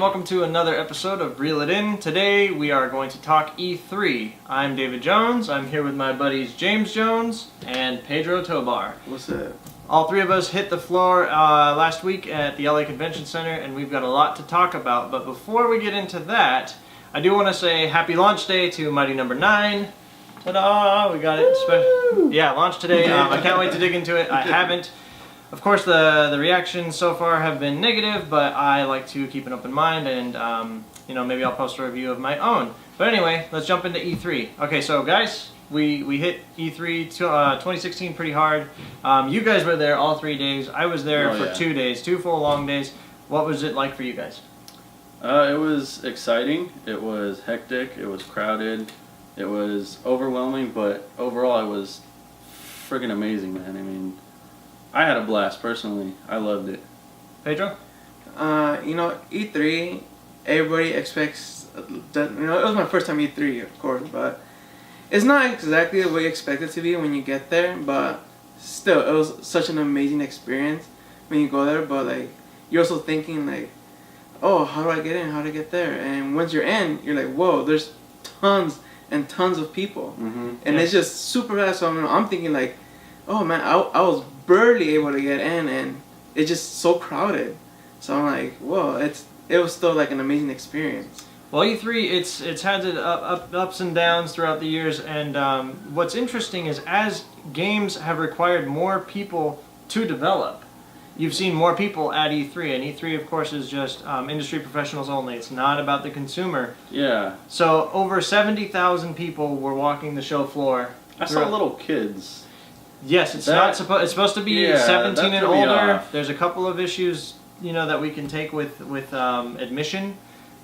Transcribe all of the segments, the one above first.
welcome to another episode of Reel It In. Today we are going to talk E3. I'm David Jones. I'm here with my buddies James Jones and Pedro Tobar. What's up? All three of us hit the floor last week at the LA Convention Center, and we've got a lot to talk about. But before we get into that, I do want to say happy launch day to Mighty Number 9. Ta-da! We got it. Yeah, launch today. I can't wait to dig into it. I haven't. Of course, the reactions so far have been negative, but I like to keep an open mind, and maybe I'll post a review of my own. But anyway, let's jump into E3. Okay, so guys, we hit E3 2016 pretty hard. You guys were there all 3 days. I was there for 2 days, 2 full long days. What was it like for you guys? It was exciting. It was hectic. It was crowded. It was overwhelming, but overall, it was friggin' amazing, man. I mean, I had a blast personally. I loved it. Pedro? E3, everybody expects that, it was my first time E3, of course, but it's not exactly what you expect it to be when you get there, but still, it was such an amazing experience when you go there, but like, you're also thinking like, oh, how do I get in? How do I get there? And once you're in, you're like, whoa, there's tons and tons of people. And it's just super fast, so I'm thinking like, oh man, I was barely able to get in, and it's just so crowded. So I'm like, whoa, it was still like an amazing experience. Well, E3, it's had its ups and downs throughout the years, and what's interesting is as games have required more people to develop, you've seen more people at E3, and E3, of course, is just industry professionals only. It's not about the consumer. Yeah. So over 70,000 people were walking the show floor. I saw little kids. Yes, it's supposed to be 17 and older. Off. There's a couple of issues, that we can take with admission,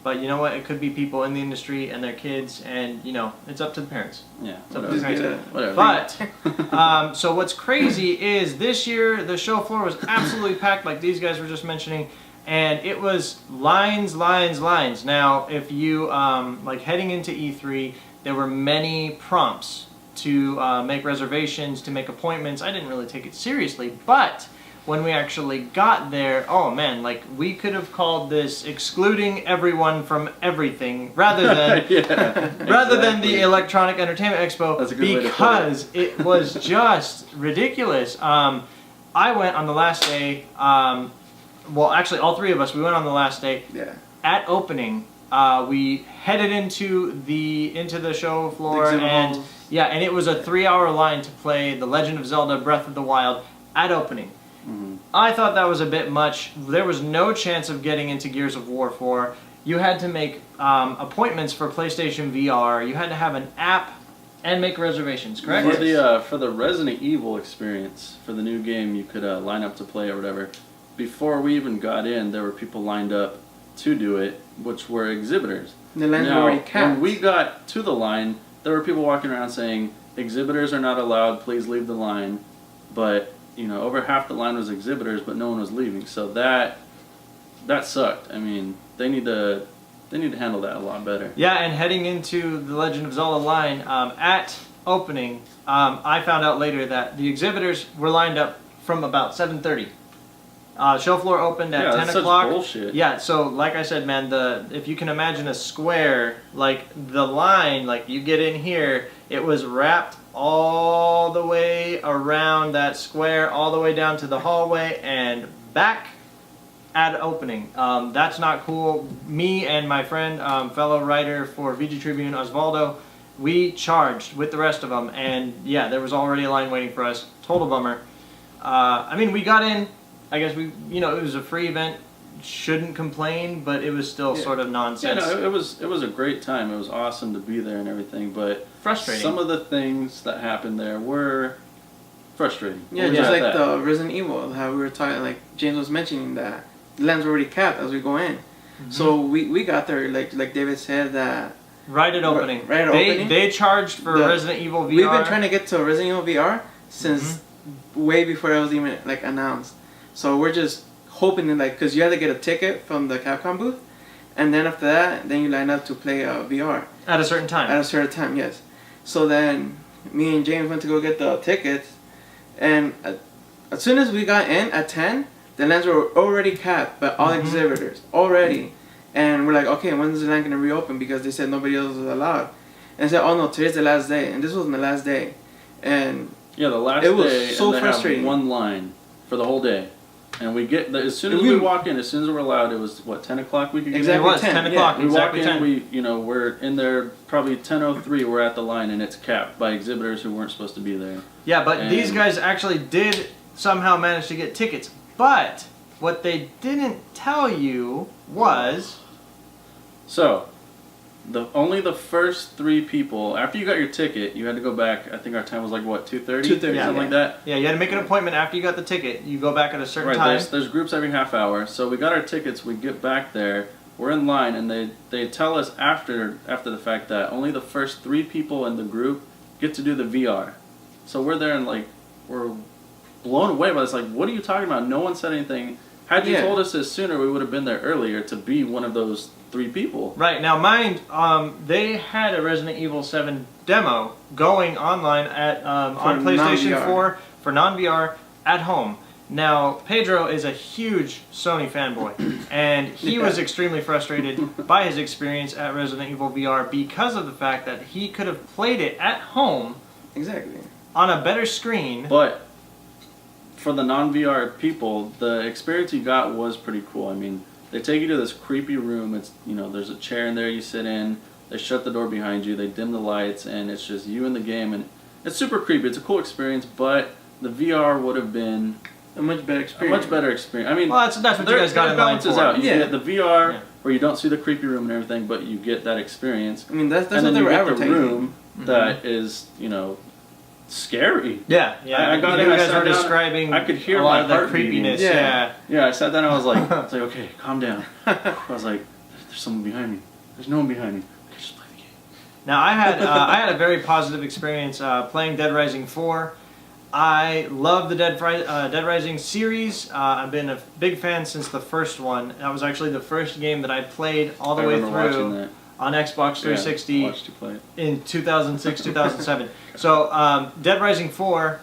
but you know what? It could be people in the industry and their kids, and it's up to the parents. Yeah, it's up to the parents. Whatever. But so what's crazy is this year the show floor was absolutely packed, like these guys were just mentioning, and it was lines. Now, if you like heading into E3, there were many prompts to make reservations, to make appointments. I didn't really take it seriously, but when we actually got there, oh man, like we could have called this excluding everyone from everything rather than rather than the Electronic Entertainment Expo, because it was just ridiculous. I went on the last day, well actually all three of us, we went on the last day. Yeah. At opening, we headed into the show floor, and and it was a 3-hour line to play The Legend of Zelda: Breath of the Wild at opening. I thought that was a bit much. There was no chance of getting into Gears of War 4. You had to make appointments for PlayStation VR. You had to have an app and make reservations, correct? For the Resident Evil experience, for the new game, you could line up to play or whatever. Before we even got in, there were people lined up to do it, which were exhibitors. The lines were already capped. When we got to the line, there were people walking around saying, exhibitors are not allowed, please leave the line. But, over half the line was exhibitors, but no one was leaving. So that sucked. I mean, they need to handle that a lot better. Yeah, and heading into the Legend of Zelda line, at opening, I found out later that the exhibitors were lined up from about 7:30. Show floor opened at 10 o'clock. Such bullshit. Yeah, so like I said, man, if you can imagine a square, like the line, like you get in here, it was wrapped all the way around that square, all the way down to the hallway and back at opening. That's not cool. Me and my friend, fellow writer for VG Tribune, Osvaldo, we charged with the rest of them, and yeah, there was already a line waiting for us. Total bummer. I mean, we got in. I guess it was a free event. Shouldn't complain, but it was still sort of nonsense. Yeah, no, it was a great time. It was awesome to be there and everything, but frustrating. Some of the things that happened there were frustrating. Yeah, just like the Resident Evil, how we were talking, like James was mentioning that the lines were already capped as we go in. So we got there, like David said, that right at opening. Opening. They charged for Resident Evil VR. We've been trying to get to Resident Evil VR since way before it was even like announced. So we're just hoping that, like, because you had to get a ticket from the Capcom booth, and then after that, then you line up to play VR. At a certain time. At a certain time, yes. So then me and James went to go get the tickets, and as soon as we got in at 10, the lines were already capped by all exhibitors already, And we're like, okay, when's the line gonna reopen? Because they said nobody else was allowed. And I said, oh no, today's the last day, and this wasn't the last day. And Yeah, the last It was day, so and they frustrating. have one line for the whole day. And we get, as soon as And we we- walk in, as soon as we're allowed, it was, what, 10 o'clock we could get Exactly. It was 10 10, o'clock, in? We walk exactly in, 10. we're in there probably 10:03, we're at the line, and it's capped by exhibitors who weren't supposed to be there. Yeah, but And- these guys actually did somehow manage to get tickets. But what they didn't tell you was So, only the first 3 people, after you got your ticket, you had to go back, I think our time was like, what, 2:30? 2:30, Something yeah. like that? yeah, you had to make an appointment after you got the ticket. You go back at a certain Right, time. there's groups every half hour. So we got our tickets, we get back there, we're in line, and they tell us after the fact that only the first 3 people in the group get to do the VR. So we're there and like, we're blown away by this. Like, what are you talking about? No one said anything. Had you Yeah. told us this sooner, we would have been there earlier to be one of those 3 people. Right, now mind, they had a Resident Evil 7 demo going online at on PlayStation non-VR. 4 for non-VR at home. Now, Pedro is a huge Sony fanboy, and he Yeah. was extremely frustrated by his experience at Resident Evil VR because of the fact that he could have played it at home exactly. on a better screen. But for the non-VR people, the experience you got was pretty cool. I mean, they take you to this creepy room. It's, you know, there's a chair in there you sit in. They shut the door behind you. They dim the lights, and it's just you in the game. And it's super creepy. It's a cool experience, but the VR would have been A much better a experience. much better experience. I mean, Well, that's what you guys got it in mind balances for. out. You Yeah. get the VR Yeah. where you don't see the creepy room and everything, but you get that experience. I mean, that's and what then they you were get the advertising. room that is, you know, scary. Yeah, yeah. I got you in, I guys sat were down, describing I could hear a lot my of the heart beating. creepiness. Yeah. Yeah. Yeah, I sat down. I was like, okay, calm down. I was like, there's someone behind me. There's no one behind me. I can just play the game. Now I had a very positive experience playing Dead Rising 4. I love the Dead Rising series. I've been a big fan since the first one. That was actually the first game that I played all the I way remember watching through that. on Xbox 360 Yeah, watched you play it. in 2006, 2007. So Dead Rising 4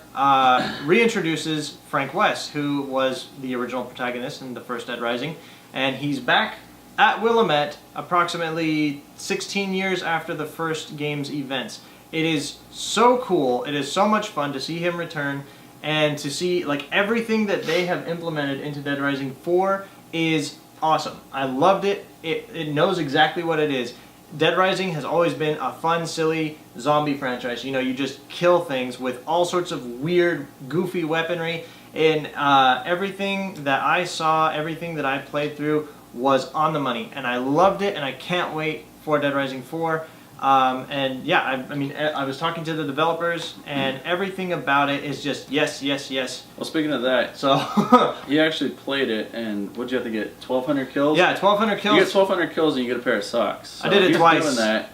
reintroduces Frank West, who was the original protagonist in the first Dead Rising, and he's back at Willamette approximately 16 years after the first game's events. It is so cool. It is so much fun to see him return and to see like everything that they have implemented into Dead Rising 4 is awesome. I loved it. It knows exactly what it is. Dead Rising has always been a fun, silly zombie franchise. You know, you just kill things with all sorts of weird, goofy weaponry. And everything that I saw, everything that I played through was on the money. And I loved it, and I can't wait for Dead Rising 4. And yeah, I mean, I was talking to the developers, and everything about it is just yes, yes, yes. Well, speaking of that, So, he actually played it, and what'd you have to get? 1,200 kills? yeah, 1,200 You kills. get 1,200 kills and you get a pair of socks. So I did it he's twice. doing that,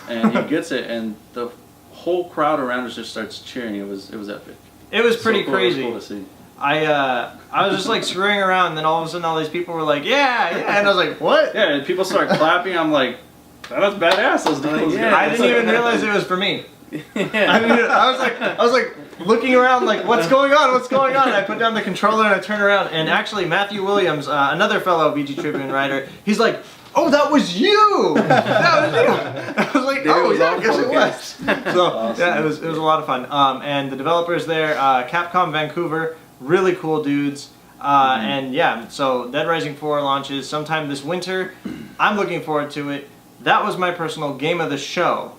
and he gets it, and the whole crowd around us just starts cheering. It was epic. It was pretty So cool. crazy. It was cool to see. I was just like screwing around, and then all of a sudden, all these people were like, "Yeah, yeah," and I was like, "What?" Yeah, and people start clapping. I'm like, that's badass. Those Like, dudes. yeah. I didn't even realize it was for me. I Yeah. was like looking around, like, "What's going on? What's going on?" And I put down the controller and I turned around, and actually Matthew Williams, another fellow VG Tribune writer, he's like, "Oh, that was you! That was you!" I was like, Dude, "Oh it was yeah, I all guess it was." focused. So Awesome. yeah, it was a lot of fun. And the developers there, Capcom Vancouver, really cool dudes. And yeah, so Dead Rising 4 launches sometime this winter. I'm looking forward to it. That was my personal game of the show.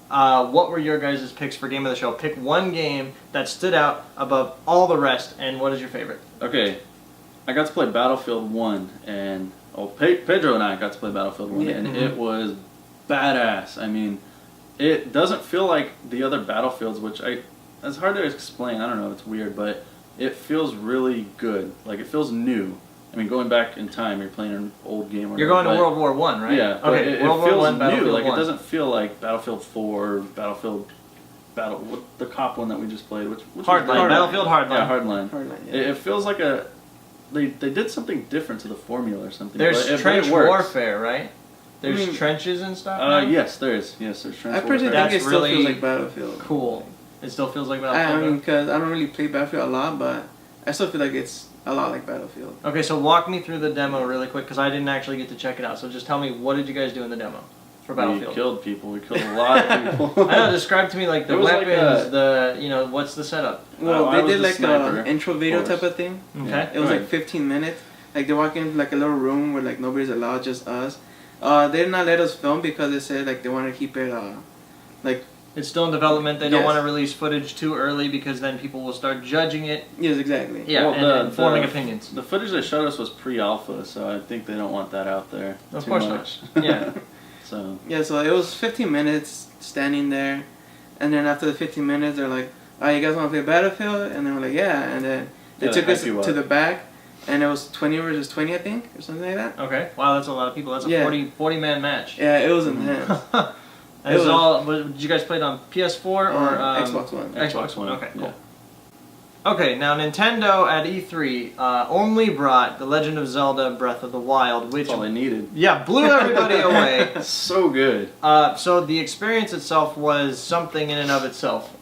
What were your guys' picks for game of the show? Pick one game that stood out above all the rest, and what is your favorite? Okay, I got to play Battlefield 1, and Pedro and I got to play Battlefield 1, Yeah. and it was badass. I mean, it doesn't feel like the other Battlefields, which it's hard to explain. I don't know, it's weird, but it feels really good. Like, it feels new. I mean, going back in time, you're playing an old game. Or You're going to but- World War One, right? Yeah, but Okay. it World War feels One, new. Battlefield Like, 1. it doesn't feel like Battlefield 4, the cop one that we just played, which was Hardline. great. Battlefield Hardline. Yeah, Hardline. Hardline, yeah. It feels like they did something different to the formula or something. There's but it trench works. warfare, right? There's I mean, trenches and stuff. now? Yes, there is. Yes, there's trench I personally warfare. think it That's still really feels like Battlefield. Cool. It still feels like I Battlefield. mean, because I don't really play Battlefield a lot, but I still feel like it's a lot like Battlefield. Okay, so walk me through the demo really quick because I didn't actually get to check it out. So just tell me, what did you guys do in the demo for We Battlefield? killed people. We killed a lot of people. I know. Describe to me like the It was like weapons, a- what's the setup? Well, I they was did the like sniper, an intro video of type course. of thing. Okay. It was Right. like 15 minutes. Like they walk into like a little room where like nobody's allowed, just us. They did not let us film because they said like they wanted to keep it like It's still in development. They don't Yes. want to release footage too early because then people will start judging it. yes, exactly. Yeah, Well, and forming opinions. The footage they showed us was pre-alpha, so I think they don't want that out there Of too course much. not. Yeah. So Yeah, so it was 15 minutes standing there, and then after the 15 minutes, they're like, "Oh, you guys want to play Battlefield?" And then we're like, "Yeah." And then they Yeah, took they us hype you to up. the back, and it was 20 versus 20, I think, or something like that. Okay. Wow, that's a lot of people. That's a Yeah. 40 man match. Yeah, it was intense. And it's was- all. Did you guys play it on PS4 or Xbox One. Xbox One. Okay, cool. Yeah. Okay, now Nintendo at E3 only brought The Legend of Zelda: Breath of the Wild, which That's all they needed. yeah blew everybody away. So good. So the experience itself was something in and of itself.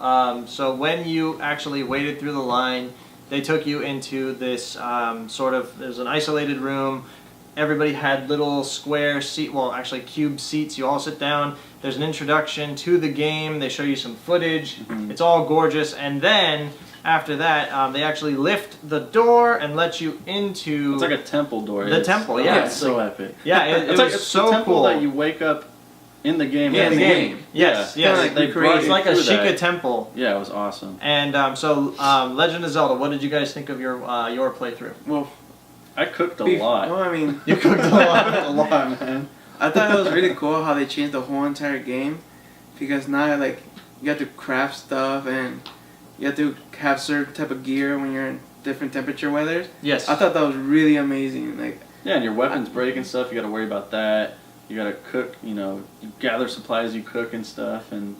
So when you actually waited through the line, they took you into this there's an isolated room. Everybody had little square actually cube seats. You all sit down. There's an introduction to the game. They show you some footage. Mhm. It's all gorgeous. And then after that, they actually lift the door and let you into It's like a temple door. The It's- temple, oh, yeah, It's it's so epic. yeah, it It's was like it's so the temple cool. that you wake up in the game. Yeah, at in the the game. Yes, Yeah. yes. Kinda like They recreated. brought It's you like a through Sheikah that. temple. Yeah, it was awesome. And Legend of Zelda. What did you guys think of your playthrough? Well, I cooked a beef- lot. Well, I mean, You cooked a I lot. cooked a lot, man. I thought it was really cool how they changed the whole entire game, because now like you have to craft stuff and you have to have certain type of gear when you're in different temperature weathers. Yes. I thought that was really amazing. Like, Yeah, and your weapons break and stuff. You got to worry about that. You got to cook. You know, you gather supplies, you cook and stuff. And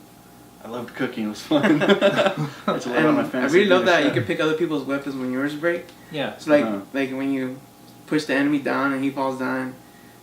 I loved cooking. It was fun. It's and I really love that you can pick other people's weapons when yours break. Yeah. It's like Uh-huh. like when you push the enemy down and he falls down,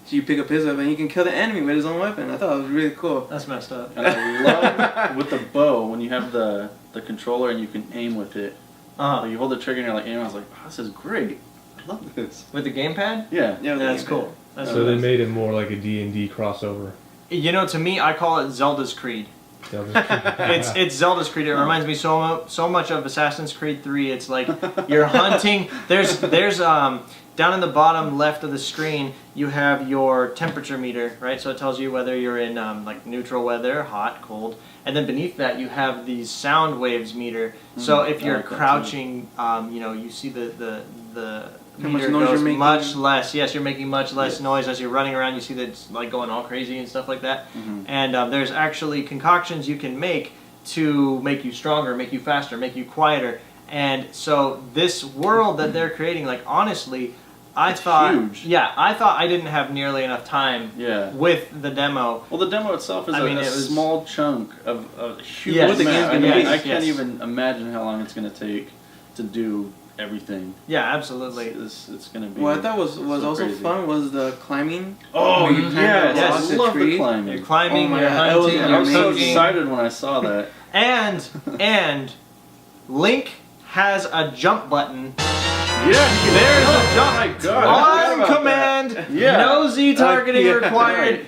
so you pick up his weapon and you can kill the enemy with his own weapon. I thought it was really cool. That's messed up. And I love with the bow when you have the controller and you can aim with it. Like you hold the trigger and you're like aim. I was like, oh, this is great. I love this. With the gamepad? Yeah. Yeah, That's cool. That's So they cool. made it more like a D&D crossover. You know, to me, I call it Zelda's Creed. It's It's Zelda's Creed. It reminds me so much of Assassin's Creed 3. It's like you're hunting. There's down in the bottom left of the screen, you have your temperature meter, right? So it tells you whether you're in like neutral weather, hot, cold, and then beneath that you have these sound waves meter. So if I you're like that too. crouching, you see the How much meter noise goes you're making. much less. Yes, you're making much less Yes. noise as you're running around. You see that it's like going all crazy and stuff like that. Mhm. And there's actually concoctions you can make to make you stronger, make you faster, make you quieter. And so this world that they're creating, like honestly, I thought I didn't have nearly enough time Yeah. with the demo. Well, the demo itself is I mean, a it was- small chunk of a huge Yes. What the game's map. I, gonna mean, be. I can't Yes. even imagine how long it's going to take to do everything. Yeah, absolutely. It's going to be. What I thought was so also crazy. fun was the climbing. Oh, When you climb yes, yes, across I the love tree. the climbing. You're climbing, Oh my you're God, that was hunting, I you're was so cooking, excited when I saw that. and Link has a jump button. Yeah, There's oh, a jump my God, I forgot on about command. that. Yeah. No Z targeting Yeah, required. right.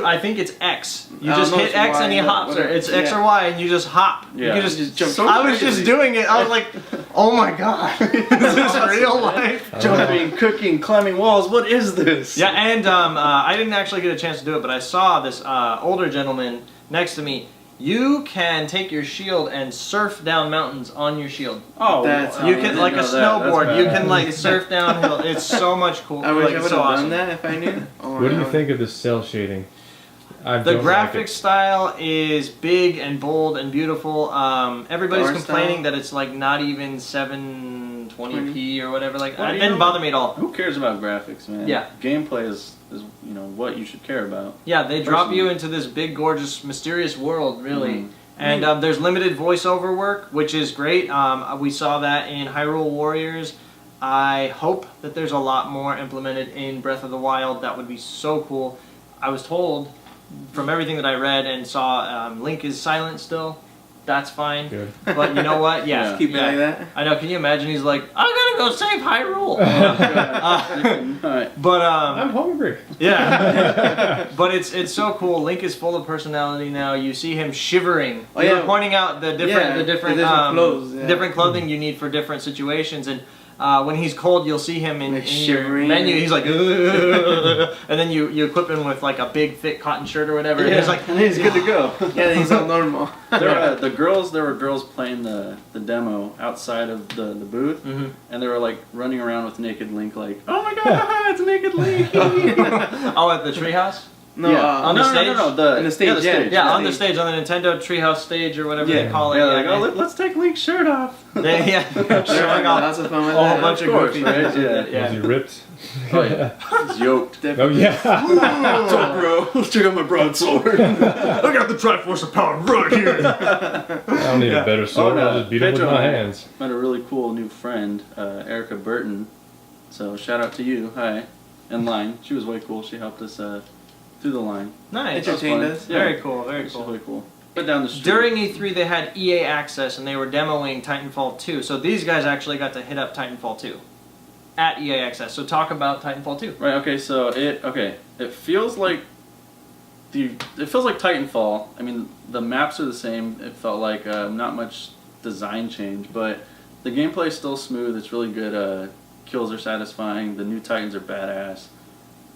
I think it's X. You I just don't know hit if X Y, and he but hops, or whatever. it's X Yeah. or Y, and you just hop. Yeah. You can just jump. So I was just crazy. doing it. I was like, oh my god, is this real life? Jumping, cooking, climbing walls. What is this? Yeah, and I didn't actually get a chance to do it, but I saw this older gentleman next to me. You can take your shield and surf down mountains on your shield. Oh, That's wow. You I can didn't like a know that. That's snowboard. You can badass. like surf downhill. It's so much cool. I wish like, I it's would so have awesome. done that if I knew. Oh, What do you no. think of the cell shading? I The don't graphic like it. style is big and bold and beautiful. Everybody's Art complaining style? that it's like not even 720p or whatever. Like Well, that you didn't know- bother me at all. Who cares about graphics, man? Yeah. Gameplay is what you should care about. Yeah, they drop Personally. you into this big, gorgeous, mysterious world, really. Mhm. And there's limited voiceover work, which is great. We saw that in Hyrule Warriors. I hope that there's a lot more implemented in Breath of the Wild. That would be so cool. I was told, from everything that I read and saw, Link is silent still. that's fine. Good. But you know what? Yeah. Yeah. Keep it like that. I know. Can you imagine? He's like, I'm gonna go save Hyrule. Alright. But I'm hungry. yeah. But it's so cool. Link is full of personality now. You see him shivering. Oh, You were yeah. pointing out the different Yeah, the different, the different clothes, yeah. different clothing you need for different situations. And when he's cold, you'll see him in your shivering. menu. He's like, "Ugh." And then you equip him with like a big thick cotton shirt or whatever. And he's like, and he's good to go. Yeah, he's all normal. There were girls playing the demo outside of the booth, Mhm. and they were like running around with naked Link, like, oh my god, it's naked Link. oh, at the treehouse. No, yeah. on the stage? The, On the stage, yeah, the yeah. stage. Yeah, on the stage, on the Nintendo Treehouse stage or whatever they Yeah, call it. yeah, like, yeah, oh, let's take Link's shirt off. yeah, showing off Lots of fun with a whole that. bunch of course, goofy right? things. Yeah. Was he ripped? Oh yeah, it's yoked. Oh yeah. Bro, let's check out my broadsword. I got the Triforce of Power right here. I don't need Yeah. a better sword. Oh, I'll just beat him with Pedro. my hands. Met a really cool new friend, Erica Burton. So shout out to you. Hi. In line. She was way cool. She helped us through the line. Nice. Entertained fun. us. Yeah. Very cool. Very She's cool. really cool. But down the street. During E3, they had EA Access, and they were demoing Titanfall 2. So these guys actually got to hit up Titanfall 2 at EA Access. So talk about Titanfall 2. Right. Okay. So it feels like Titanfall. I mean, the maps are the same. It felt like not much design change, but the gameplay is still smooth. It's really good. Kills are satisfying. The new Titans are badass.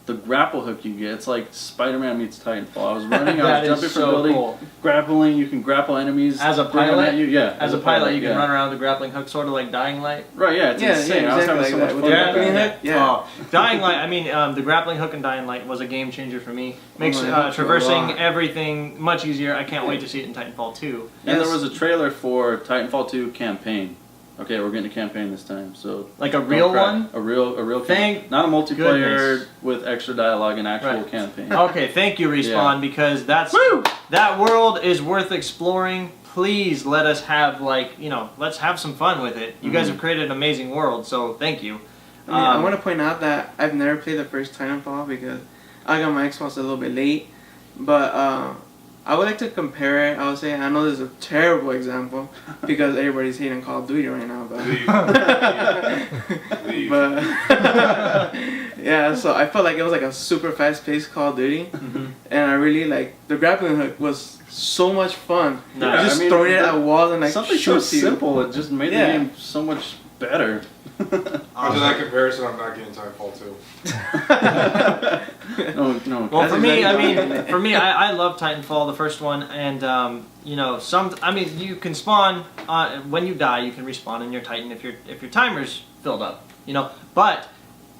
The grapple hook you get, it's like Spider-Man meets Titanfall. I was running, I That was is jumping from so building, cool. grappling. You can grapple enemies As a bring them pilot? at you. Yeah, As a pilot, you can yeah. run around the grappling hook, sort of like Dying Light. Right, yeah, it's Yeah, insane. yeah, I was exactly having so like much that. fun. With the with grappling that. hook? Yeah. Oh, Dying Light. I mean, the grappling hook in Dying Light was a game changer for me. Makes my gosh, a traversing lot. everything much easier. I can't wait to see it in Titanfall 2. And Yes. there was a trailer for Titanfall 2 campaign. Okay, we're getting a campaign this time, so Like a don't real cry. one? A real Thank campaign. Not a multiplayer goodness. with extra dialogue, an actual Right. campaign. Okay, thank you, Respawn, Yeah. because Woo! that world is worth exploring. Please let us have let's have some fun with it. You guys Mhm. have created an amazing world, so thank you. I mean, I want to point out that I've never played the first Titanfall because I got my Xbox a little bit late. But I would like to compare it. I would say I know this is a terrible example because everybody's hating Call of Duty right now. But but yeah, so I felt like it was like a super fast-paced Call of Duty, and I really like the grappling hook was so much fun. Nice. You're just I mean, throwing it at walls and like Something so shoots you. simple, it just made Yeah. the game so much better. After that comparison, I'm not getting Titanfall 2. No. Well, That's for me, exactly- for me, I love Titanfall, the first one, and you can spawn when you die. You can respawn in your Titan if your timer's filled up, But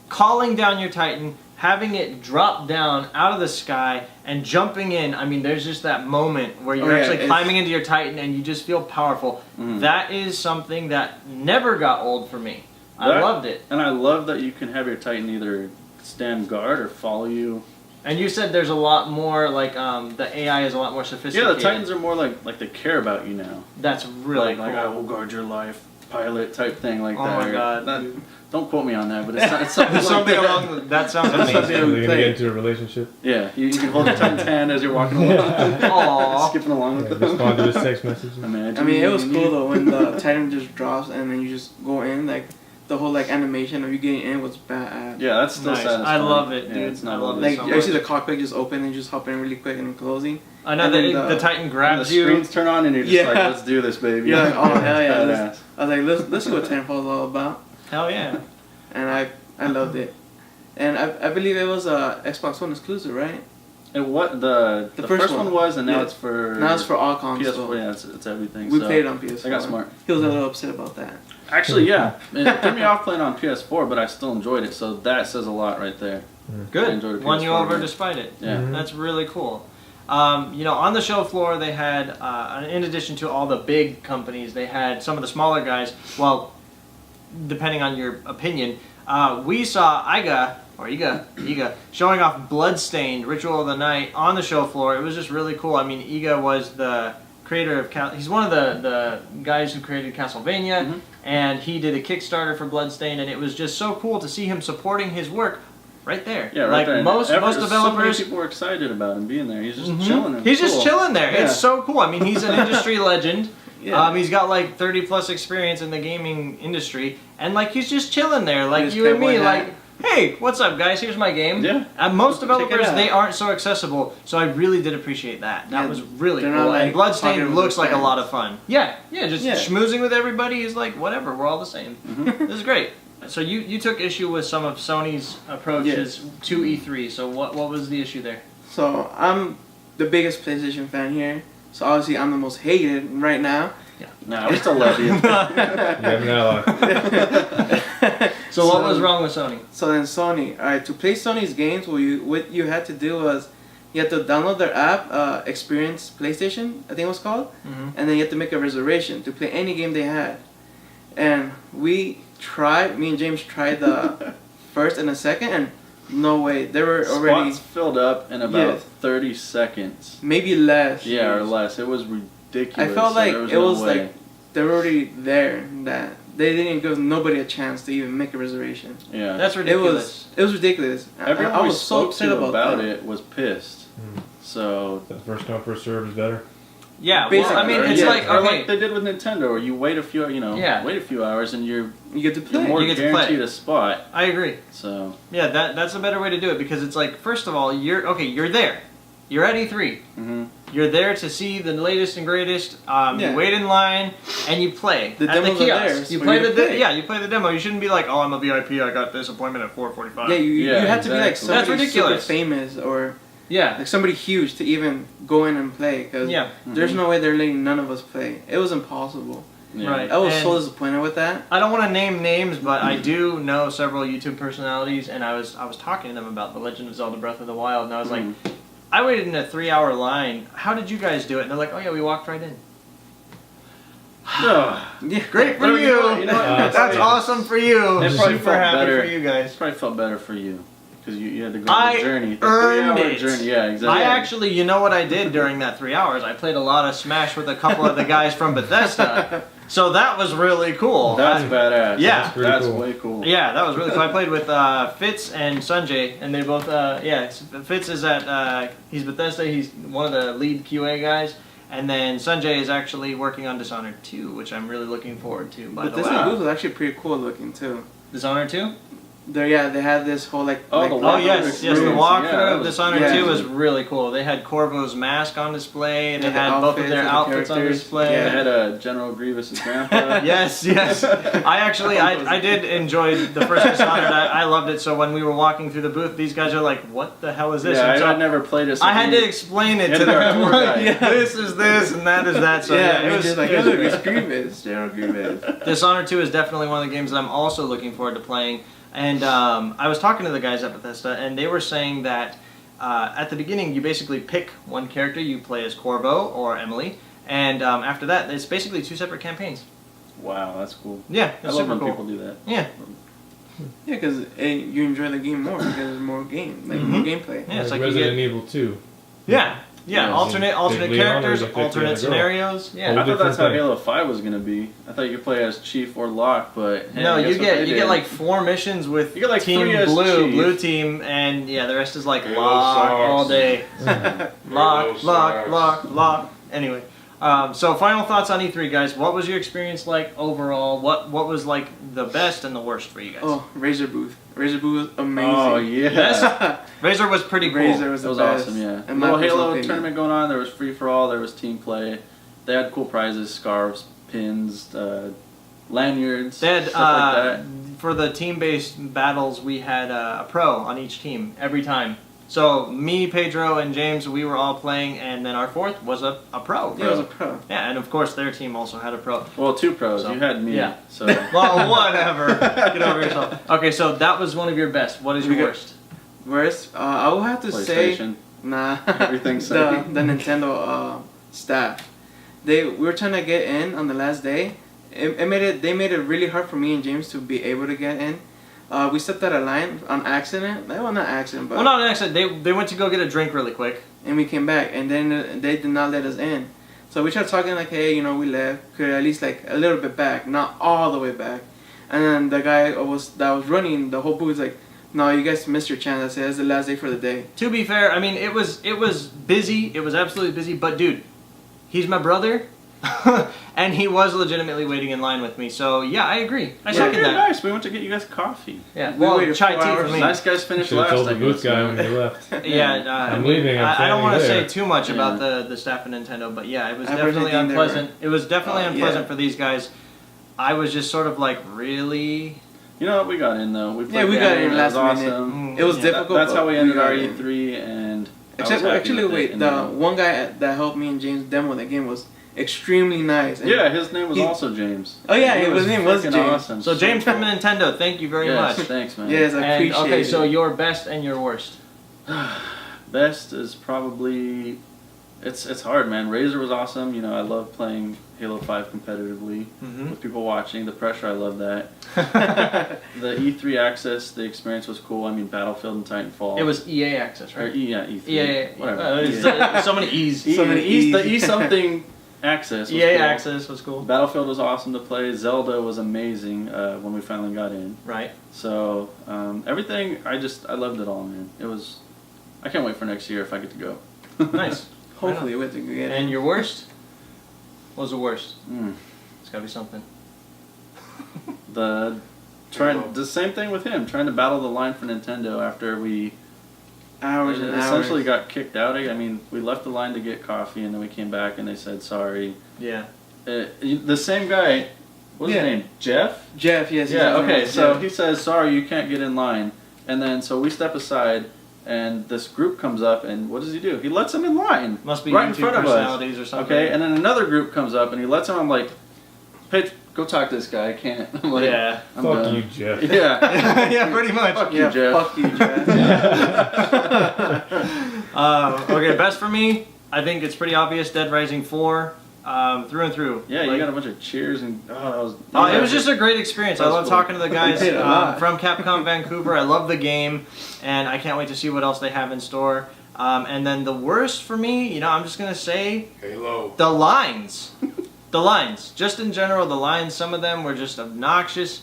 calling down your Titan, having it drop down out of the sky, and jumping in. I mean, there's just that moment where you're Oh, yeah, actually it's- climbing into your Titan and you just feel powerful. Mhm. That is something that never got old for me. I That- loved it. And I love that you can have your Titan either stand guard or follow you. And you said there's a lot more the AI is a lot more Yeah, sophisticated. the Titans are more like they care about you now. That's really like cool. I will guard your life, pilot type thing like Oh that. my Or God, that- dude. don't quote me on that, but it's something like Something that. along that sounds That's amazing. something- Are they gonna play. get into a relationship? Yeah, you can hold the Titan's hand as you're walking along, Aw. skipping along with Yeah, them. respond to his text messages. Imagine I mean, it was you- cool though when the Titan just drops and then you just go in. Like the whole like animation of you getting in was bad. Yeah, that's still Nice. satisfying. I love it, Yeah, dude. it's not I love over. it Like so you see much. the cockpit just open and just hop in really quick and closing. I know And that then the Titan And the grabs you. screens turn on and you're just Yeah. like, let's do this, baby. You're like, oh hell yeah! Badass. I was like, let's see what Titanfall is all about, Hell yeah. and I loved it. And I believe it was a Xbox One exclusive, right? And what the The first first one one. was, and now Yeah. it's for Now it's for all consoles. PS4. Yeah, it's everything. We so. played it on PS4. I got smart. He was a little upset about that. Actually, yeah, it threw me off playing on PS4, but I still enjoyed it. So that says a lot right there. I Good. enjoyed the Won you PS4 over game. despite it. Yeah. Mhm. That's really cool. On the show floor, they had, in addition to all the big companies, they had some of the smaller guys. Well, depending on your opinion, we saw Iga showing off Bloodstained Ritual of the Night on the show floor. It was just really cool. I mean, Iga was the creator of he's one of the guys who created Castlevania, Mhm. and he did a Kickstarter for Bloodstained, and it was just so cool to see him supporting his work right there. Yeah, right like there. most So many developers. people were excited about him being there. He's just Mhm. chilling. He's just Cool. chilling there. Yeah. It's so cool. I mean, he's an industry legend, Yeah. He's got like 30 plus experience in the gaming industry, and like he's just chilling there, like His you and me, cowboy hat. like, hey, what's up, guys? Here's my game. Yeah. And most Check it developers, out. they aren't so accessible, so I really did appreciate that. That Yeah, was really they're cool. not, like, and Bloodstained talking looks with like a fans. lot of fun. Yeah, just Yeah. schmoozing with everybody is like whatever. We're all the same. Mm-hmm. This is great. So you took issue with some of Sony's approaches to E3. So what was the issue there? So I'm the biggest PlayStation fan here. So obviously I'm the most hated right now. Nah, we still love you. You have an ally. So what was wrong with Sony? So then Sony, alright, to play Sony's games, what you had to do was you had to download their app, Experience PlayStation, I think it was called, Mhm. and then you had to make a reservation to play any game they had. And me and James tried the first and the second, and no way, they were already Spots filled up in about Yes. 30 seconds. maybe less. Yeah, or less. It was ridiculous. I felt like There it no was way. like they were already there. That they didn't give nobody a chance to even make a reservation. Yeah. That's ridiculous. It was ridiculous. Everyone I we was so spoke upset to about that. it was pissed. Hmm. So That first come first serve is better. Yeah, well, Basically, I mean, it's yeah. like or okay, like they did with Nintendo, or you wait a few, Yeah. wait a few hours and you're You get to play. more You get to play. guaranteed a spot. I agree. So Yeah, that's a better way to do it because it's like first of all, you're there, you're at E3, mhm. you're there to see the latest and greatest. Yeah. You wait in line and you play The at the demos are kiosk. there, You so play you the play. yeah, you play the demo. You shouldn't be like, oh, I'm a VIP. I got this appointment at 4:45. Yeah, you Yeah, have to be like exactly. That's somebody super ridiculous. famous or yeah, like somebody huge to even go in and play. Cause yeah. there's no way they're letting none of us play. It was impossible. Yeah. Right. I was And- so disappointed with that. I don't want to name names, but I do know several YouTube personalities, and I was talking to them about The Legend of Zelda: Breath of the Wild, and I was like, Mhm. I waited in a 3-hour line. How did you guys do it? And they're like, oh yeah, we walked right in. Ugh. Yeah. Great for Well, you. you know what- you know what? That's awesome for you. It probably Super felt happy better. for you guys. Probably felt better for you because you had to go on I the journey. The earned 3-hour it. journey. Yeah, exactly. I actually, you know what I did during that 3 hours? I played a lot of Smash with a couple of the guys from Bethesda. So that was really cool. That's I- badass. Yeah. That's pretty That's cool. way cool. Yeah, that was really cool. I played with Fitz and Sanjay, and they both, Fitz is at, he's Bethesda, he's one of the lead QA guys, and then Sanjay is actually working on Dishonored 2, which I'm really looking forward to, by But the this way. Wow. booth was actually pretty cool looking too. Dishonored 2? They had this whole like. Oh, like, the Oh walkthrough yes, yes, the experience. walkthrough Yeah, that of was- Dishonored yeah. 2 was really cool. They had Corvo's mask on display, and Yeah, they the had both of outfits their of the outfits on characters. display. They Yeah. had General Grievous' grandpa. Yes, yes. I did enjoy the first Dishonored. I loved it. So when we were walking through the booth, these guys are like, "What the hell is this?" Yeah, And so I never played it. so I had we- to explain it Yeah, to the them. tour guide. Yeah. This is this, and that is that. So yeah, it was just like, it was look, great. it's Grievous, General Grievous. Dishonored 2 is definitely one of the games that I'm also looking forward to playing. And I was talking to the guys at Bethesda, and they were saying that at the beginning you basically pick one character, you play as Corvo or Emily, and after that it's basically 2 separate campaigns. Wow, that's cool. Yeah, I it's love super when cool. people do that. Yeah, Yeah, because you enjoy the game more because there's more game, like more gameplay. yeah, it's Like like you Resident get Evil 2. yeah, Yeah, alternate Take Leon or characters, you get 50 alternate on the go. scenarios. I Yeah. Whole thought different that's how thing. Halo 5 was gonna be. I thought you could play as Chief or Locke, but hey, No, guess you what get they you did? get like 4 missions with You get, like, Team 3 as Blue, Chief. Blue Team, and yeah, the rest is like Halo lock sucks. all day. Lock, Halo lock, sucks. lock. Anyway, so final thoughts on E3, guys. What was your experience like overall? What was like the best and the worst for you guys? Oh, Razor Booth. Razor Booth was amazing. Oh yeah, Razor was pretty cool. Razor was that the was best. awesome. Yeah, in my little personal Halo opinion. tournament going on. There was free for all. There was team play. They had cool prizes, scarves, pins, lanyards, They had stuff like that. for the team-based battles, we had a pro on each team every time. So me, Pedro, and James, we were all playing, and then our fourth was a pro. Yeah, it was a pro. Yeah, and of course their team also had a pro. Well, 2 pros. So, You had me. yeah. So Well, whatever. Get over yourself. Okay, so that was one of your best. What is your We got- worst? Worst, I will have to say, PlayStation. nah, Everything's the Sony. Nintendo staff. We were trying to get in on the last day. They made it really hard for me and James to be able to get in. We stepped out of line on accident. Well, not accident, but Well, not an accident. They went to go get a drink really quick. and we came back, and then they did not let us in. So we tried talking like, hey, we left, could at least like a little bit back, not all the way back. And then the guy that was running the whole booth was like, no, you guys missed your chance. I said it's the last day for the day. To be fair, I mean it was busy. It was absolutely busy. But dude, he's my brother. and he was legitimately waiting in line with me. So yeah, I agree. I Yeah, second you're that. nice. We went to get you guys coffee. Yeah, We well, waited chai 4 tea for hours. me. Nice guys finished Should have last. told the I booth guess, guy man. when you left. Yeah, I'm leaving, I'm I don't want to standing say there. too much about Yeah. the staff of Nintendo, but yeah, it was I've definitely heard they were- unpleasant. It was definitely Yeah. unpleasant for these guys. I was just sort of like, really? You know what? We got in though. We played we the got game, in it was last minute. awesome. It was Yeah, difficult. That's how but we ended got our in. E3, and I was Except, happy actually, with it wait, in the end. one guy that helped me and James demo the game was extremely nice. And Yeah, his name was He- also James. Oh, yeah, He his name was freaking James. Awesome. So James from Nintendo, thank you very yes, much. thanks, man. Yes, I And, appreciate okay, it. so your best and your worst. Best is probably it's hard, man. Razor was awesome. You know, I love playing Halo 5 competitively Mm-hmm. with people watching. The pressure, I love that. The E3 access, the experience was cool. I mean, Battlefield and Titanfall. It was EA access, Or right? yeah, E3. EA. Whatever. So many E's. E, So many E, the E's. E something access. Was EA cool. access was cool. Battlefield was awesome to play. Zelda was amazing when we finally got in. Right. So everything, I loved it all, man. It was. I can't wait for next year if I get to go. Nice. Hopefully, we'll get it. And your worst? What was the worst? Mm. It's gotta be something. The same thing with him, trying to battle the line for Nintendo after we Hours and essentially hours. got kicked out. I mean, we left the line to get coffee, and then we came back and they said sorry. Yeah. The same guy, what's Yeah. his name? Jeff? Jeff, yes. Yeah. his name Okay. was So Jeff. he says sorry, you can't get in line, and then so we step aside. And this group comes up, and what does he do? He lets him in line. Must be right in YouTube front of us. personalities or something. Okay, and then another group comes up, and he lets him. I'm like, "Hey, go talk to this guy. I can't." I'm like, Yeah. I'm Fuck done. you, Jeff. Yeah. Yeah, pretty much. Fuck you, Yeah, Jeff. fuck you, Jeff. Okay, best for me, I think it's pretty obvious. Dead Rising 4, through and through. Yeah, you Like, got a bunch of cheers and that was. it was just a great experience. I That was love cool. talking to the guys They paid a lot. from Capcom Vancouver. I love the game, and I can't wait to see what else they have in store. And then the worst for me, I'm just gonna say Halo. the lines. The lines, just in general, the lines. Some of them were just obnoxious.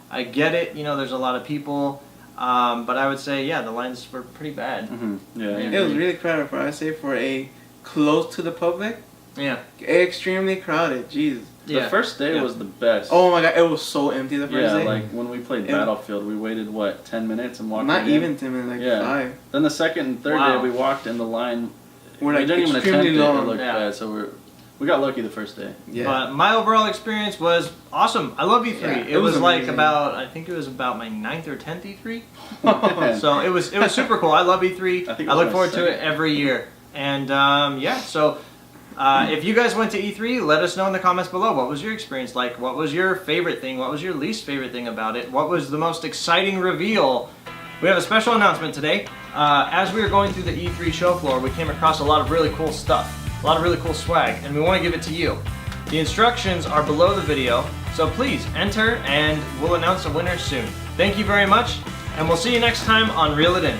I get it. There's a lot of people, but I would say, yeah, the lines were pretty bad. Yeah. I It was agree. really crowded, for I say, for a close to the public. Yeah. Extremely crowded. Jesus. The Yeah. first day Yeah. was the best. Oh my god, it was so empty the first yeah, day. like when we played It- Battlefield, we waited 10 minutes and walked. Not right in. even 10 minutes, like Yeah. 5. Then the second and third Wow. day we walked in the line. We're we like didn't even attempt extremely it. It long. looked Yeah. bad, so we got lucky the first day. Yeah. But my overall experience was awesome. I love E3. Yeah, it was like amazing. I think it was about my 9th or 10th E3. Man. So it was super cool. I love E3. I think it I was look my forward to it second. every year. And yeah, so if you guys went to E3, let us know in the comments below. What was your experience like? What was your favorite thing? What was your least favorite thing about it? What was the most exciting reveal? We have a special announcement today. As we were going through the E3 show floor, we came across a lot of really cool stuff, a lot of really cool swag, and we want to give it to you. The instructions are below the video, so please enter and we'll announce a winner soon. Thank you very much, and we'll see you next time on Reel It In.